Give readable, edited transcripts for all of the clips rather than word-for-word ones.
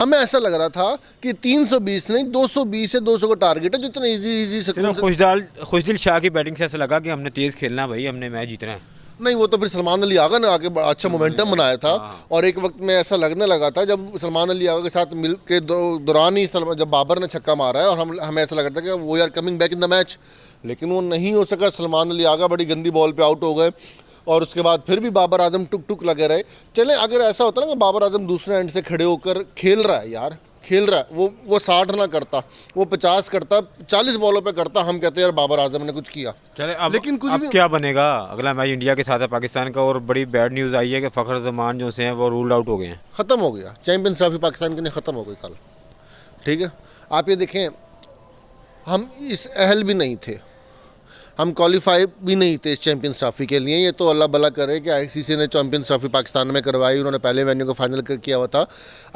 हमें ऐसा लग रहा था कि 320 नहीं 220 से 200 का टारगेट है, जितना इजी खुशदिल शाह की बैटिंग से ऐसा लगा कि हमने तेज़ खेलना है भाई, हमने मैच जीतना है। नहीं, वो तो फिर सलमान अली आगा ने आके अच्छा मोमेंटम बनाया था। और एक वक्त में ऐसा लगने लगा था जब सलमान अली आगा के साथ मिल के दौरान ही जब बाबर ने छक्का मारा है और हमें ऐसा लग रहा था कि वो यार coming back in the match, लेकिन वो नहीं हो सका। सलमान अली आगा बड़ी गंदी बॉल पे आउट हो गए और उसके बाद फिर भी बाबर आजम टुक टुक लगे रहे। चले, अगर ऐसा होता ना कि बाबर आजम दूसरे एंड से खड़े होकर खेल रहा है यार, खेल रहा है, वो 60 ना करता, वो 50 करता, 40 बॉलों पे करता, हम कहते यार बाबर आजम ने कुछ किया। चले अब, लेकिन कुछ अब भी क्या बनेगा अगला मैच इंडिया के साथ है पाकिस्तान का, और बड़ी बैड न्यूज़ आई है कि फ़खर जमान जो से हैं वो रूल्ड आउट हो गए हैं। ख़त्म हो गया, चैंपियंस ट्रॉफी पाकिस्तान के लिए ख़त्म हो गई कल। ठीक है, आप ये देखें, हम इस अहल भी नहीं थे, हम क्वालिफाई भी नहीं थे इस चैंपियंस ट्रॉफी के लिए। ये तो अल्लाह भला करे कि आईसीसी ने चैंपियंस ट्रॉफी पाकिस्तान में करवाई, उन्होंने पहले वेन्यू को फाइनल किया हुआ था।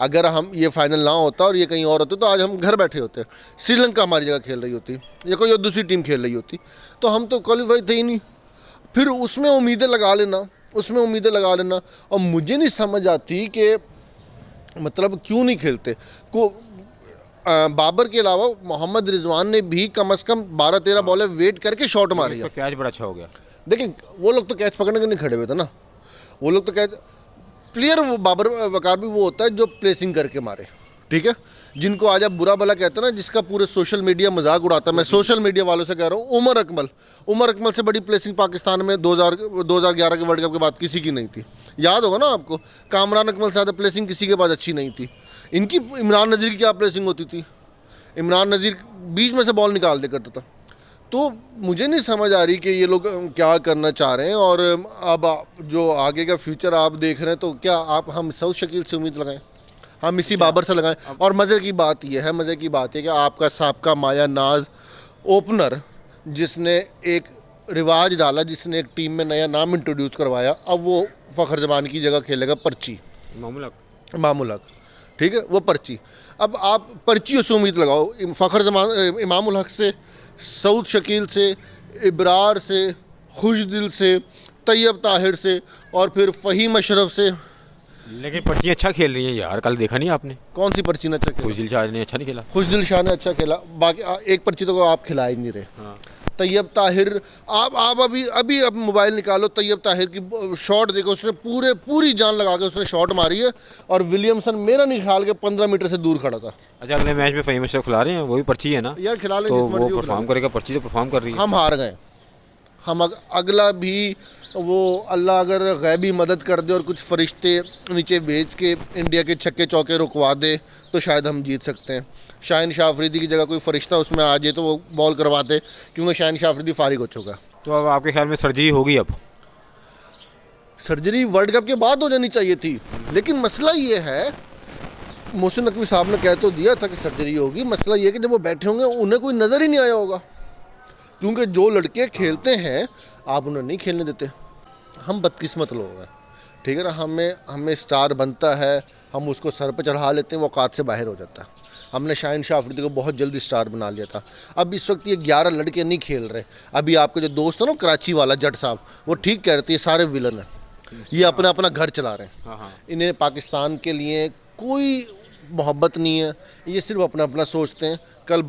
अगर हम ये फाइनल ना होता और ये कहीं और होते तो आज हम घर बैठे होते, श्रीलंका हमारी जगह खेल रही होती या कोई और दूसरी टीम खेल रही होती, तो हम तो क्वालिफाई थे ही नहीं। फिर उसमें उम्मीदें लगा लेना, और मुझे नहीं समझ आती कि मतलब क्यों नहीं खेलते को। बाबर के अलावा मोहम्मद रिजवान ने भी कम से कम 12-13 बॉलें वेट करके शॉट मारी है। कैच बड़ा अच्छा हो गया। देखिए, वो लोग तो कैच पकड़ने के नहीं खड़े हुए थे ना, वो लोग तो कैच प्लेयर, वो बाबर वकार भी वो होता है जो प्लेसिंग करके मारे। ठीक है, जिनको आज आप बुरा भला कहते हैं ना, जिसका पूरे सोशल मीडिया मजाक उड़ाता है, मैं सोशल मीडिया वालों से कह रहा हूँ, उमर अकमल से बड़ी प्लेसिंग पाकिस्तान में 2011 के वर्ल्ड कप के बाद किसी की नहीं थी। याद होगा ना आपको, कामरान अकमल से ज़्यादा प्लेसिंग किसी के पास अच्छी नहीं थी। इनकी इमरान नज़ीर की क्या प्लेसिंग होती थी, इमरान नज़ीर बीच में से बॉल निकाल दे करता था। तो मुझे नहीं समझ आ रही कि ये लोग क्या करना चाह रहे हैं। और अब जो आगे का फ्यूचर आप देख रहे हैं, तो क्या हम सऊद शकील से उम्मीद लगाएं, हम इसी बाबर से लगाएं। और मज़े की बात यह है कि आपका साबका माया नाज ओपनर, जिसने एक रिवाज डाला, जिसने एक टीम में नया नाम इंट्रोड्यूस करवाया, अब वो फ़खर जमान की जगह खेलेगा पर्ची, इमामुल हक। ठीक है, वो पर्ची, अब आप पर्चियों से उम्मीद लगाओ, फ़खर जमान, इमामुल हक से, सऊद शकील से, इब्रार से, खुशदिल से, तैयब ताहिर से, और फिर फ़हीम अशरफ से। लेकिन पर्ची अच्छा खेल रही है यार, कल देखा नहीं आपने? कौन सी पर्ची ने अच्छा खेला? खुशदिल शाह ने अच्छा नहीं खेला। खुशदिल शाह ने अच्छा खेला, बाकी एक पर्ची तो आप खिला ही नहीं रहे। हाँ। तैयब ताहिर, आप अभी अब मोबाइल निकालो, तैयब ताहिर की शॉट देखो, उसने पूरी जान लगा के उसने शॉट मारी है, और विलियमसन मेरा नहीं ख्याल के 15 मीटर से दूर खड़ा था। अच्छा, अगले मैच में फ़हीम अशरफ खिला रहे हैं, वो भी पर्ची है ना यार, खिला लें तो जिस मर्जी वो परफॉर्म करेगा, पर्ची तो परफॉर्म कर रही है। हम हार गए, हम अगला भी वो अल्लाह अगर गैबी मदद कर दे और कुछ फरिश्ते नीचे भेज के इंडिया के छक्के चौके रुकवा दे तो शायद हम जीत सकते हैं। शाहीन शाह अफरीदी की जगह कोई फरिश्ता उसमें आ जाए तो वो बॉल करवाते, क्योंकि शाहीन शाह अफरीदी फारिग हो चुका। तो अब आपके ख्याल में सर्जरी होगी? अब सर्जरी वर्ल्ड कप के बाद हो जानी चाहिए थी, लेकिन मसला ये है, मोहसिन नकवी साहब ने कह तो दिया था कि सर्जरी होगी, मसला ये है कि जब वो बैठे होंगे उन्हें कोई नज़र ही नहीं आया होगा, क्योंकि जो लड़के खेलते हैं आप उन्हें नहीं खेलने देते। हम बदकिस्मत लोग हैं, ठीक है ना, हमें स्टार बनता है, हम उसको सर पे चढ़ा लेते हैं, वो औकात से बाहर हो जाता है। हमने शाहीन शाह अफरीदी को बहुत जल्दी स्टार बना लिया था। अब इस वक्त ये 11 लड़के नहीं खेल रहे। अभी आपके जो दोस्त है ना कराची वाला जट साहब, वो ठीक कह रहे थे, ये सारे विलन हैं, ये अपना घर चला रहे हैं, इन्हें पाकिस्तान के लिए कोई मोहब्बत नहीं है, ये सिर्फ अपना सोचते हैं। कल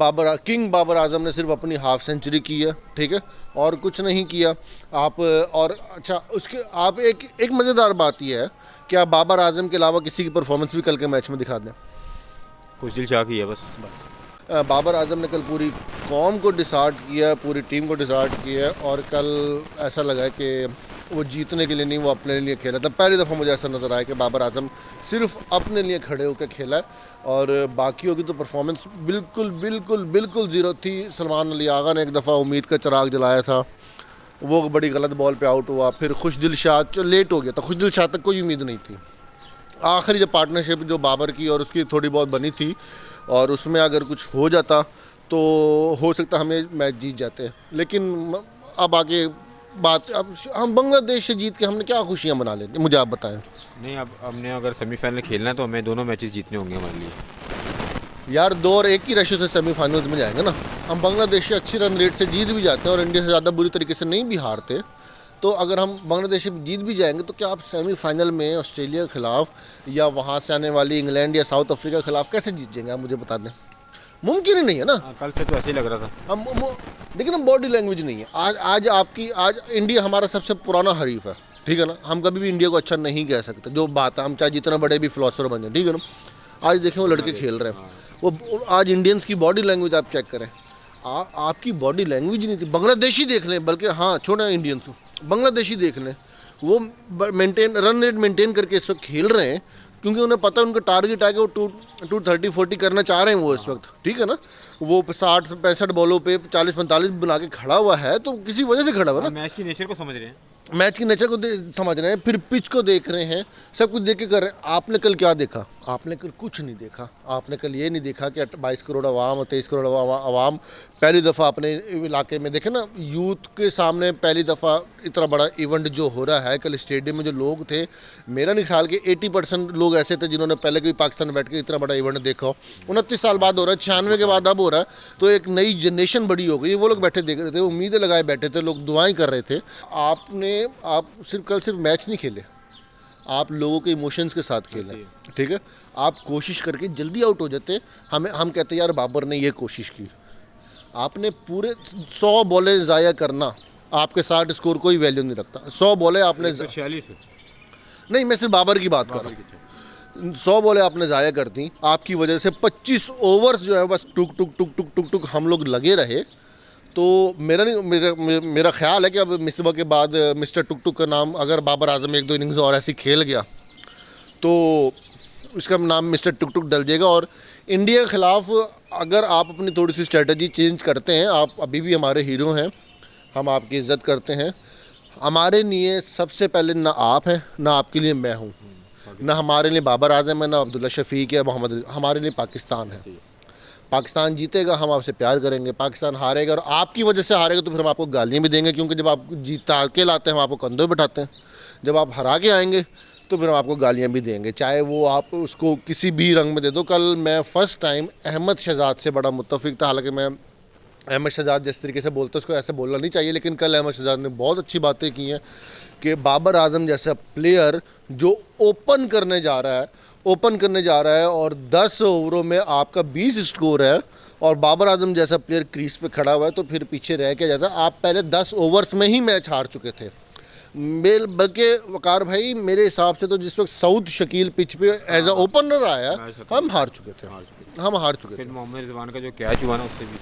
किंग बाबर आजम ने सिर्फ अपनी हाफ सेंचुरी की है, ठीक है, और कुछ नहीं किया। आप और अच्छा, उसके आप एक मज़ेदार बात यह है कि आप बाबर आजम के अलावा किसी की परफॉर्मेंस भी कल के मैच में दिखा दें, खुशदिल शाह की है बस। बाबर आजम ने कल पूरी कौम को डिसार्ट किया, पूरी टीम को डिसार्ट किया, और कल ऐसा लगा कि वो जीतने के लिए नहीं, वो अपने लिए खेला था। पहली दफ़ा मुझे ऐसा नज़र आया कि बाबर आजम सिर्फ अपने लिए खड़े होकर खेला है, और बाकी होगी तो परफॉर्मेंस बिल्कुल ज़ीरो थी। सलमान अली आगा ने एक दफ़ा उम्मीद का चिराग जलाया था, वो बड़ी गलत बॉल पे आउट हुआ। फिर खुशदिल शाह जो लेट हो गया था, खुशदिल शाह तक कोई उम्मीद नहीं थी। आखिरी जो पार्टनरशिप जो बाबर की और उसकी थोड़ी बहुत बनी थी, और उसमें अगर कुछ हो जाता तो हो सकता हमें मैच जीत जाते, लेकिन अब आगे बात, अब हम बांग्लादेश से जीत के हमने क्या खुशियां मना लेते, मुझे आप बताएं। नहीं, अब हमने अगर सेमीफाइनल खेलना है तो हमें दोनों मैचेस जीतने होंगे हमारे लिए। यार 2 और 1 की रेशो से सेमीफाइनल्स में जाएंगे ना। हम बांग्लादेश से अच्छी रन रेट से जीत भी जाते हैं और इंडिया से ज़्यादा बुरी तरीके से नहीं भी हारते, तो अगर हम बांग्लादेश से जीत भी जाएंगे तो क्या आप सेमीफाइनल में ऑस्ट्रेलिया के खिलाफ या वहाँ से आने वाली इंग्लैंड या साउथ अफ्रीका के खिलाफ कैसे जीत जाएंगे, आप मुझे बता दें। मुमकिन ही नहीं है ना। कल से तो ऐसे ही लग रहा था। लेकिन हम बॉडी लैंग्वेज नहीं है। आज इंडिया हमारा सबसे पुराना हरीफ है, ठीक है ना। हम कभी भी इंडिया को अच्छा नहीं कह सकते, जो बात है, हम चाहे जितना बड़े भी फिलोसफर बन जाए, ठीक है ना। आज देखें वो लड़के खेल रहे हैं, वो आज इंडियंस की बॉडी लैंग्वेज आप चेक करें, आपकी बॉडी लैंग्वेज नहीं थी। बांग्लादेशी देख लें, बल्कि हाँ छोड़े इंडियंस, बांग्लादेशी देख लें, वो रन रेट मेंटेन करके इस वक्त खेल रहे हैं, क्योंकि उन्हें पता है उनका टारगेट आएगा, वो 230-40 करना चाह रहे हैं वो इस वक्त, ठीक है ना। वो 60-65 बॉलों पे 40-45 बना के खड़ा हुआ है, तो किसी वजह से खड़ा हुआ ना। मैच की नेचर को समझ रहे हैं, मैच की नेचर को समझ रहे हैं, फिर पिच को देख रहे हैं, सब कुछ देख के कर रहे हैं। आपने कल क्या देखा? आपने कल कुछ नहीं देखा। आपने कल ये नहीं देखा कि 22 करोड़ आवाम और 23 करोड़ आवाम पहली दफ़ा अपने इलाके में देखे ना, यूथ के सामने पहली दफ़ा इतना बड़ा इवेंट जो हो रहा है। कल स्टेडियम में जो लोग थे, मेरा नहीं ख्याल कि 80% लोग ऐसे थे जिन्होंने पहले कभी पाकिस्तान में बैठ के इतना बड़ा इवेंट देखा हो। 29 साल बाद हो रहा है, 96 के बाद अब हो रहा है, तो एक नई जनरेशन बड़ी हो गई। वो लोग बैठे देख रहे थे, उम्मीदें लगाए बैठे थे, लोग दुआएं कर रहे थे। आप सिर्फ मैच नहीं खेले, आप लोगों के इमोशंस के साथ खेले, ठीक है। आप कोशिश करके जल्दी आउट हो जाते। हम कहते यार बाबर ने ये कोशिश की। आपने पूरे 100 बॉलें ज़ाया करना, आपके 60 स्कोर कोई वैल्यू नहीं रखता। 100 बॉलें आपने 46 नहीं, मैं सिर्फ बाबर की बात कर रहा हूँ। 100 बॉलें आपने ज़ाया कर दी, आपकी वजह से 25 ओवर्स जो है बस टुक टुक टुक टुक टुक टुक हम लोग लगे रहे। तो मेरा ख्याल है कि अब मिसबा के बाद मिस्टर टुक टुक का नाम, अगर बाबर आजम 1-2 इनिंग्स और ऐसी खेल गया तो इसका नाम मिस्टर टुक टुक डल जाएगा। और इंडिया के ख़िलाफ़ अगर आप अपनी थोड़ी सी स्ट्रेटजी चेंज करते हैं, आप अभी भी हमारे हीरो हैं, हम आपकी इज़्ज़त करते हैं। हमारे लिए सबसे पहले ना आप हैं, ना आपके लिए मैं हूँ, ना हमारे लिए बाबर आजम है, ना अब्दुल्ला शफीक है, मोहम्मद, हमारे लिए पाकिस्तान है। पाकिस्तान जीतेगा हम आपसे प्यार करेंगे, पाकिस्तान हारेगा और आपकी वजह से हारेगा तो फिर हम आपको गालियाँ भी देंगे, क्योंकि जब आप जीता के लाते हैं हम आपको कंधों पे बैठाते हैं। जब आप हरा के आएंगे तो फिर हम आपको गालियाँ भी देंगे, चाहे वो आप उसको किसी भी रंग में दे दो। कल मैं फ़र्स्ट टाइम अहमद शहजाद से बड़ा मुत्तफ़िक था, हालांकि मैं अहमद शहजाद जिस तरीके से बोलते हैं उसको ऐसे बोलना नहीं चाहिए, लेकिन कल अहमद शहजाद ने बहुत अच्छी बातें की हैं कि बाबर आजम जैसा प्लेयर जो ओपन करने जा रहा है और 10 ओवरों में आपका 20 स्कोर है और बाबर आजम जैसा प्लेयर क्रीज पे खड़ा हुआ है, तो फिर पीछे रह के जाता। आप पहले 10 ओवर्स में ही मैच हार चुके थे। बल्कि वकार भाई मेरे हिसाब से तो जिस वक्त सऊद शकील पिच पे एज अ ओपनर आया, हम हार चुके थे। फिर मोहम्मद रिजवान का जो कैच हुआ ना, उससे भी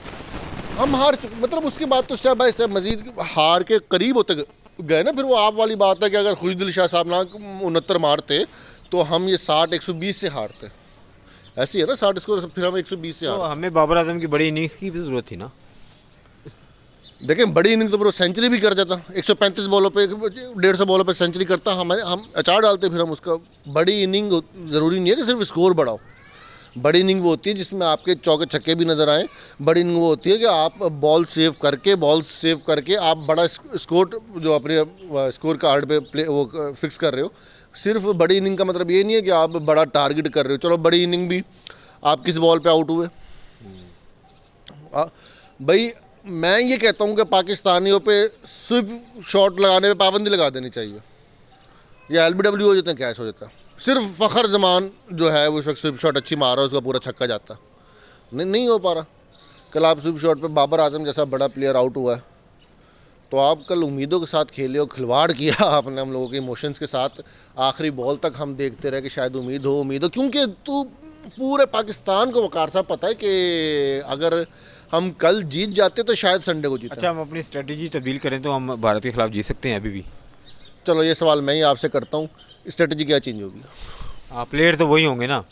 हम हार चुके। मतलब उसके बाद तो स्टेप बाय स्टेप मजीद हार के करीब होते गए ना। फिर वो आप वाली बात है कि अगर खुशदिल शाह साहब ना 69 मारते तो हम ये 60-120 से हारते। ऐसी है ना 60 स्कोर, फिर हम 120 से हारते। तो हमें बाबर आजम की बड़ी इनिंग्स की भी ज़रूरत थी ना। देखें बड़ी इनिंग्स तो फिर सेंचुरी भी कर जाता, 135 बॉलों पे 150 बॉलों पे सेंचुरी करता। हम अचार डालते, फिर हम उसका बड़ी इनिंग ज़रूरी नहीं है कि सिर्फ स्कोर बढ़ाओ। बड़ी इनिंग वो होती है जिसमें आपके चौके छक्के भी नज़र आए। बड़ी इनिंग वो होती है कि आप बॉल सेव करके आप बड़ा स्कोर जो अपने स्कोर कार्ड पे प्ले वो फिक्स कर रहे हो। सिर्फ बड़ी इनिंग का मतलब ये नहीं है कि आप बड़ा टारगेट कर रहे हो। चलो बड़ी इनिंग भी आप किस बॉल पे आउट हुए भाई। मैं ये कहता हूँ कि पाकिस्तानियों पे स्विप शॉट लगाने पे पाबंदी लगा देनी चाहिए, या LBW हो जाते हैं, कैच हो जाता है। सिर्फ फ़खर जमान जो है वो इस वक्त स्विप शॉट अच्छी मार रहा है, उसका पूरा छक्का जाता नहीं हो पा रहा। कल आप स्विप शॉट पे बाबर आजम जैसा बड़ा प्लेयर आउट हुआ है, तो आप कल उम्मीदों के साथ खेले हो, खिलवाड़ किया आपने हम लोगों के इमोशंस के साथ। आखिरी बॉल तक हम देखते रहे कि शायद उम्मीद हो, क्योंकि तो पूरे पाकिस्तान को वकार साहब पता है कि अगर हम कल जीत जाते तो शायद संडे को जीते। अच्छा, हम अपनी स्ट्रेटजी तब्दील करें तो हम भारत के खिलाफ जीत सकते हैं अभी भी। चलो ये सवाल मैं ही आपसे करता हूँ, स्ट्रेटजी क्या चेंज होगी? प्लेयर तो वही होंगे ना,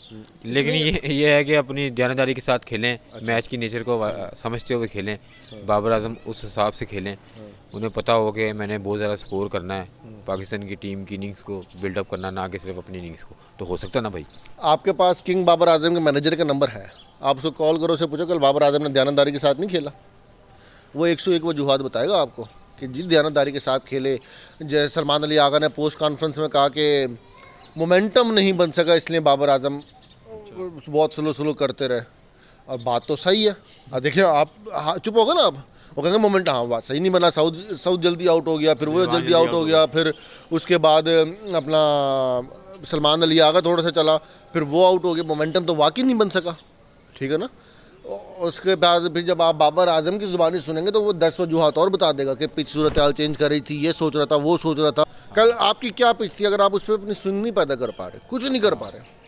लेकिन ये है कि अपनी जानदारी के साथ खेलें। अच्छा। मैच की नेचर को समझते हुए खेलें। बाबर आजम उस हिसाब से खेलें। उन्हें पता हो कि मैंने बहुत ज़्यादा स्कोर करना है, पाकिस्तान की टीम की इनिंग्स को बिल्डअप करना, ना कि सिर्फ अपनी इनिंग्स को। तो हो सकता ना भाई, आपके पास किंग बाबर आजम के मैनेजर का नंबर है, आप उसको कॉल करो, उसे पूछो कल बाबर आजम ने दयानतदारी के साथ नहीं खेला। वो 101 वजूहात बताएगा आपको कि जी दयानतदारी के साथ खेले। जैसे सलमान अली आगा ने पोस्ट कॉन्फ्रेंस में कहा कि मोमेंटम नहीं बन सका, इसलिए बाबर आजम बहुत स्लो करते रहे। और बात तो सही है। देखिए आप चुप हो गए ना, आप वो कहेंगे मोमेंट, हाँ बात सही नहीं बना, साउथ जल्दी आउट हो गया, फिर वो जल्दी आउट हो गया, फिर उसके बाद अपना सलमान अली आगा थोड़ा सा चला, फिर वो आउट हो गया, मोमेंटम तो वाकई नहीं बन सका, ठीक है ना। उसके बाद फिर जब आप बाबर आजम की ज़ुबानी सुनेंगे तो वो 10 वजूहात और बता देगा कि पिच सूरत हाल चेंज कर रही थी, ये सोच रहा था, वो सोच रहा था। कल आपकी क्या पिच थी, अगर आप उस पर अपनी स्विंग नहीं पैदा कर पा रहे, कुछ नहीं कर पा रहे।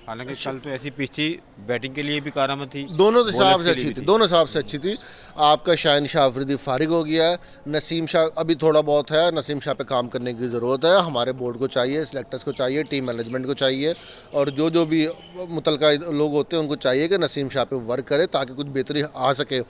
हालांकि कल तो ऐसी पिच थी, बैटिंग के लिए भी कारामद थी, दोनों हिसाब bowlers से के लिए अच्छी भी थी, दोनों हिसाब से अच्छी थी। आपका शाहीन शाह अफरीदी फारिग हो गया है, नसीम शाह अभी थोड़ा बहुत है, नसीम शाह पे काम करने की ज़रूरत है। हमारे बोर्ड को चाहिए, सिलेक्टर्स को चाहिए, टीम मैनेजमेंट को चाहिए, और जो भी मुतलका लोग होते हैं उनको चाहिए कि नसीम शाह पे वर्क करे ताकि कुछ बेहतरी आ सके।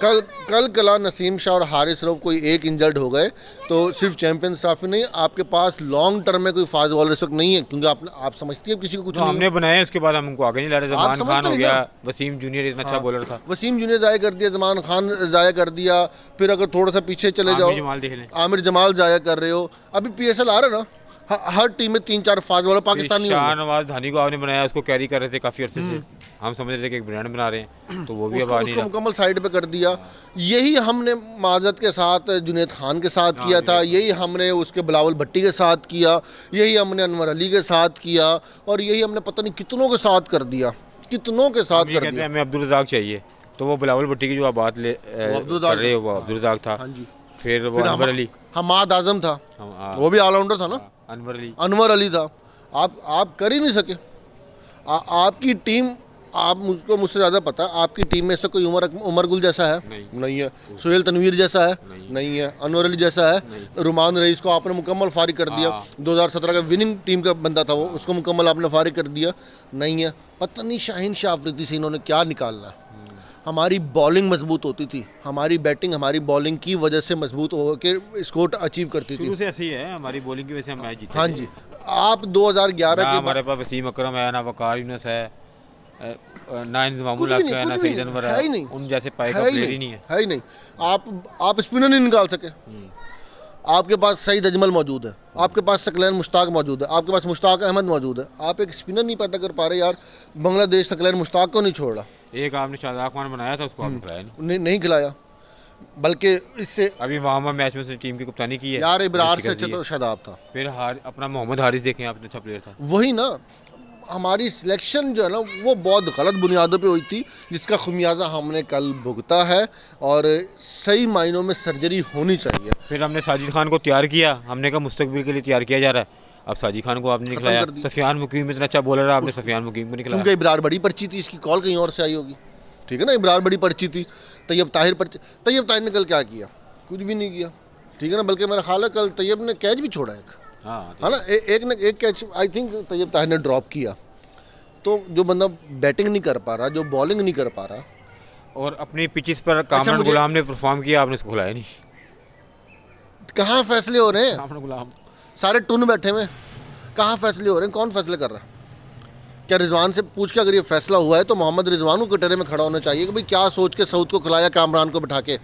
कल कला नसीम शाह और हारिस रऊफ कोई एक इंजर्ड हो गए तो सिर्फ चैंपियंस ट्रॉफी नहीं, आपके पास लॉन्ग टर्म में कोई फास्ट बॉलर इस वक्त नहीं है, क्योंकि आप समझती है किसी को कुछ जो नहीं हमने बनाया उसके बाद हम उनको आगे नहीं ला रहे। जमान समझते खान हो नहीं गया, ना। वसीम जूनियर इतना अच्छा बॉलर था, वसीम जूनियर ज़ाया कर दिया, जमान खान ज़ाया कर दिया, फिर अगर थोड़ा सा पीछे चले जाओ, आमिर जमाल देख लें, आमिर जमाल ज़ाया कर रहे हो। अभी PSL आ रहा है ना, हर टीम में 3-4 फास्ट बॉलर पाकिस्तानी होंगे। शाहनवाज धानी को आपने बनाया, उसको कैरी कर रहे थे काफ़ी अरसे से, हम समझ रहे थे कि एक ब्रांड बना रहे हैं, तो वो भी अब आ नहीं उसको रहा। मुकम्मल साइड पे कर दिया। यही हमने माजद के साथ जुनैद खान के साथ किया था, यही हमने उसके बिलावल भट्टी के साथ किया, यही हमने अनवर अली के साथ किया, और यही हमने पता नहीं कितनों के साथ कर दिया, कितनों के साथ कर कहते दिया। हैं हमें अब्दुल रज़ाक चाहिए, तो वो बिलावल भट्टी की जो आप बात कर रहे हो, वो अब्दुल रज़ाक था। हाँ जी। फिर वो अनवर अली, हमाद आजम था, वो भी ऑलराउंडर था ना, अनवर अली था। आप कर ही नहीं सके। आपकी टीम, आप मुझसे ज़्यादा पता, आपकी टीम में से कोई उमर गुल जैसा है नहीं है, सुहेल तनवीर जैसा है नहीं है, अनवर अली जैसा है, रुमान रईस को आपने मुकम्मल फारिग कर दिया, 2017 का विनिंग टीम का बंदा था वो, उसको मुकम्मल आपने फारिग कर दिया नहीं है। पता नहीं शाहीन शाह अफरीदी से इन्होंने क्या निकालना है। हमारी बॉलिंग मजबूत होती थी, हमारी बैटिंग हमारी बॉलिंग की वजह से मजबूत होकर स्कोर अचीव करती थी। शुरू से ऐसे ही है, हमारी बॉलिंग की वजह से हम मैच जीते। हाँ जी, आप 2011 के हमारे पास वसीम अकरम है, ना वकार यूनुस है, ना इंजमामुल हक है, ना सईद अनवर है, उन जैसे पाए का प्लेयर ही नहीं है। है ही नहीं। आप स्पिनर नहीं निकाल सके। आपके पास सईद अजमल मौजूद है, आपके पास सकलैन मुश्ताक मौजूद है, आपके पास मुश्ताक अहमद मौजूद है, आप एक स्पिनर नहीं पैदा कर पा रहे यार। बांग्लादेश सकलैन मुश्ताक को नहीं छोड़ रहा। एक आपने शादाब खान बनाया था, उसको आपने खिलाया नहीं खिलाया, बल्कि इससे अभी वहाँ मैच में से टीम की कप्तानी की है यार, इब्रार से अच्छा तो शादाब था। फिर अपना मोहम्मद हारिस देखें आपने, अच्छा प्लेयर था। वही ना, हमारी सिलेक्शन जो है ना वो बहुत गलत बुनियादों पे हुई थी, जिसका खुमियाजा हमने कल भुगता है, और सही मायनों में सर्जरी होनी चाहिए। फिर हमने साजिद खान को तैयार किया, हमने कहा मुस्तकबिल के लिए तैयार किया जा रहा है, अब साजिद खान को आपने नहीं खिलाया। सफियान मुकीम इतना अच्छा बॉलर है, आपने सफियान मुकीम को नहीं खिलाया। क्योंकि इब्रार बड़ी पर्ची थी, इसकी कॉल कहीं और से आई होगी, ठीक है ना। इब्रार बड़ी पर्ची थी, तैयब ताहिर ने कल क्या किया, कुछ भी नहीं किया, ठीक है ना। बल्कि मेरा ख्याल है कल तैयब ने कैच भी छोड़ा एक, है ना, एक catch I think Tayyab Tahir ने ड्रॉप किया। तो जो बंदा बैटिंग नहीं कर पा रहा, जो बॉलिंग नहीं कर पा रहा, और अपनी पिचेस पर कामरान गुलाम ने परफॉर्म किया, आपने उसको खिलाया नहीं। कहाँ फैसले हो रहे हैं, कामरान गुलाम सारे टून बैठे हुए, कहाँ फैसले हो रहे हैं, कौन फैसले कर रहा है? क्या रिजवान से पूछ के अगर ये फैसला हुआ है तो मोहम्मद रिजवान को कटरे में खड़ा होना चाहिए कि भाई क्या सोच के सऊद को खिलाया कामरान को बिठा के।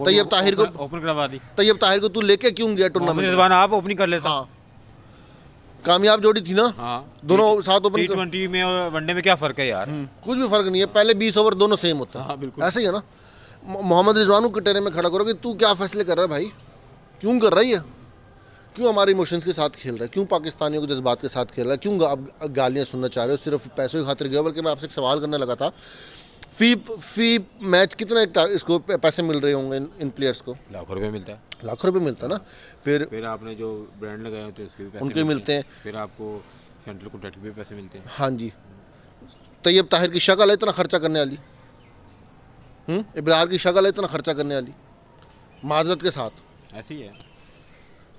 तैयब ताहिर को ओपन करवा दी, तैयब ताहिर को तू लेके क्यों गया टूर्नामेंट? रिजवान आप ओपनिंग कर लेता। हाँ, कामयाब जोड़ी थी ना। दोनों साथ ओपन। T20 में और वनडे में क्या फ़र्क है यार? कुछ भी फ़र्क नहीं है, पहले 20 ओवर दोनों सेम होते हैं, ऐसे ही है ना। मोहम्मद रिजवान को कटरे में खड़ा करो कि तू क्या फैसले कर रहा है भाई, क्यों कर रही है, क्यों हमारे इमोशंस के साथ खेल रहा है, क्यों पाकिस्तानियों के जज्बात के साथ खेल रहा है, क्यों आप गालियाँ सुनना चाह रहे हो सिर्फ पैसों की खातिर गया? बल्कि मैं आपसे एक सवाल करने लगा था, फी मैच कितने इसको पैसे मिल रहे होंगे इन प्लेयर्स को? लाखों रुपए मिलता है, लाखों रुपए मिलता है ना। फिर आपने जो ब्रांड लगाए होते हैं उसके भी पैसे उनके मिलते हैं, फिर आपको सेंट्रल कॉन्ट्रैक्ट के भी पैसे मिलते हैं। हाँ जी, तैयब ताहिर की शक्ल है इतना खर्चा करने वाली, इब्रार की शक्ल है इतना खर्चा करने वाली, माजरत के साथ ऐसी है।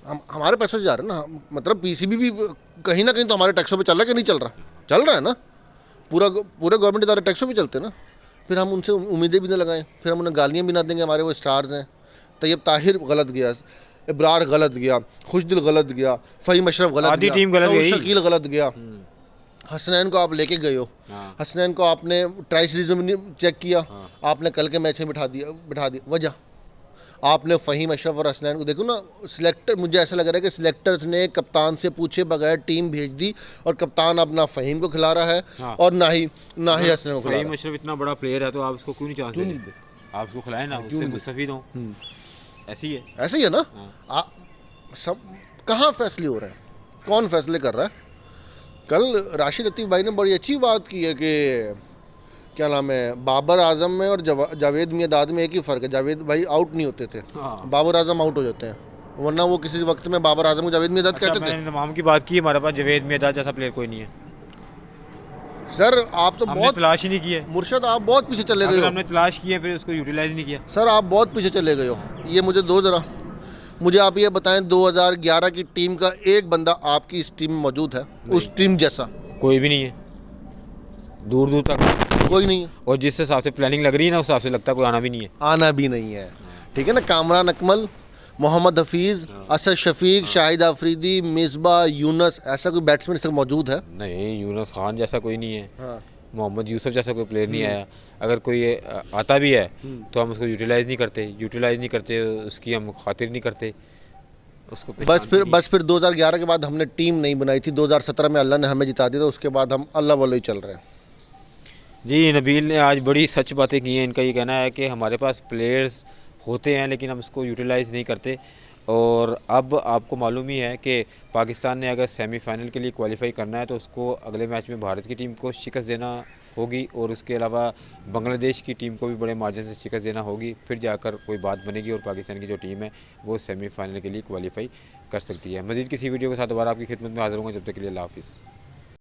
हमारे पैसों से जा रहे हैं ना, मतलब PCB भी कहीं ना कहीं तो हमारे टैक्सों पे चल रहा है कि नहीं चल रहा? चल रहा है ना, पूरे गवर्नमेंट इदारे टैक्सों पे चलते हैं ना। फिर हम उनसे उम्मीदें भी ना लगाएं, फिर हम उन्हें गालियाँ भी ना देंगे, हमारे वो स्टार्स हैं। तैयब ताहिर गलत गया, इब्रार गलत गया, खुशदिल गलत गया, फ़हीम अशरफ गलत गया, शकील गलत गया, हसनैन को आप लेके गए हो, हसनैन को आपने ट्राई सीरीज में चेक किया, आपने कल के मैच में बिठा दिया। वजह आपने फ़हीम अशरफ और हसनैन को देखो ना, सिलेक्टर, मुझे ऐसा लग रहा है कि सिलेक्टर्स ने कप्तान से पूछे बगैर टीम भेज दी, और कप्तान अब ना फ़हीम को खिला रहा है हाँ। और ना ही हसनैन को खिला फ़हीम रहा अशरफ इतना बड़ा प्लेयर है तो आप उसको क्यों नहीं चांस देते? आप उसको खिलाएं ना, उससे मुस्तफीद हो। ऐसी है। है। ऐसे ही है ना। हाँ। सब कहाँ फैसले हो रहे हैं, कौन फैसले कर रहा है? कल राशिद लतीफ़ भाई ने बड़ी अच्छी बात की है कि क्या नाम है, बाबर आजम में और जावेद मियांदाद में एक ही फ़र्क है, जावेद भाई आउट नहीं होते थे, हाँ। बाबर आजम आउट हो जाते हैं, वरना वो किसी वक्त में बाबर आजम को जावेद मियांदाद अच्छा, कहते थे। मैंने तमाम की बात की, हमारे पास जावेद मियांदाद जैसा प्लेयर कोई नहीं है। सर आप तो हमने बहुत, तलाश ही नहीं की है। मुर्शद आप बहुत पीछे चले गए अगर हो। हमने तलाश की है फिर उसको यूटिलाइज नहीं किया। सर आप बहुत पीछे चले गए हो, ये मुझे दो ज़रा, मुझे आप ये बताएं 2011 की टीम का एक बंदा आपकी इस टीम में मौजूद है, उस टीम जैसा? कोई भी नहीं है, दूर दूर तक कोई नहीं है। और जिस हिसाब से प्लानिंग लग रही है ना, उस हिसाब से लगता है कोई आना भी नहीं है। आना भी नहीं है, ठीक है ना। कामरान अकमल, मोहम्मद हफीज़, असद शफीक, शाहिद आफरीदी, मिसबा, यूनस, ऐसा कोई बैट्समैन इस तक मौजूद है? नहीं, यूनुस खान जैसा कोई नहीं है। हाँ। मोहम्मद यूसुफ जैसा कोई प्लेयर नहीं आया। अगर कोई आता भी है तो हम उसको यूटिलाइज नहीं करते, उसकी हम खातिर नहीं करते उसको। बस फिर 2011 के बाद हमने टीम नहीं बनाई थी, 2017 में अल्लाह ने हमें जिता दिया, तो उसके बाद हम अल्लाह वाले ही चल रहे हैं। जी, नबील ने आज बड़ी सच बातें की हैं। इनका ये कहना है कि हमारे पास प्लेयर्स होते हैं लेकिन हम उसको यूटिलाइज़ नहीं करते। और अब आपको मालूम ही है कि पाकिस्तान ने अगर सेमीफाइनल के लिए क्वालिफाई करना है तो उसको अगले मैच में भारत की टीम को शिकस्त देना होगी, और उसके अलावा बांग्लादेश की टीम को भी बड़े मार्जिन से शिकस्त देना होगी, फिर जाकर कोई बात बनेगी और पाकिस्तान की जो टीम है वो सेमीफाइनल के लिए क्वालिफाई कर सकती है। मज़ीद किसी वीडियो के साथ दोबारा आपकी खिदमत में हाज़िर होंगे, जब तक के लिए अल्लाह हाफ़िज़।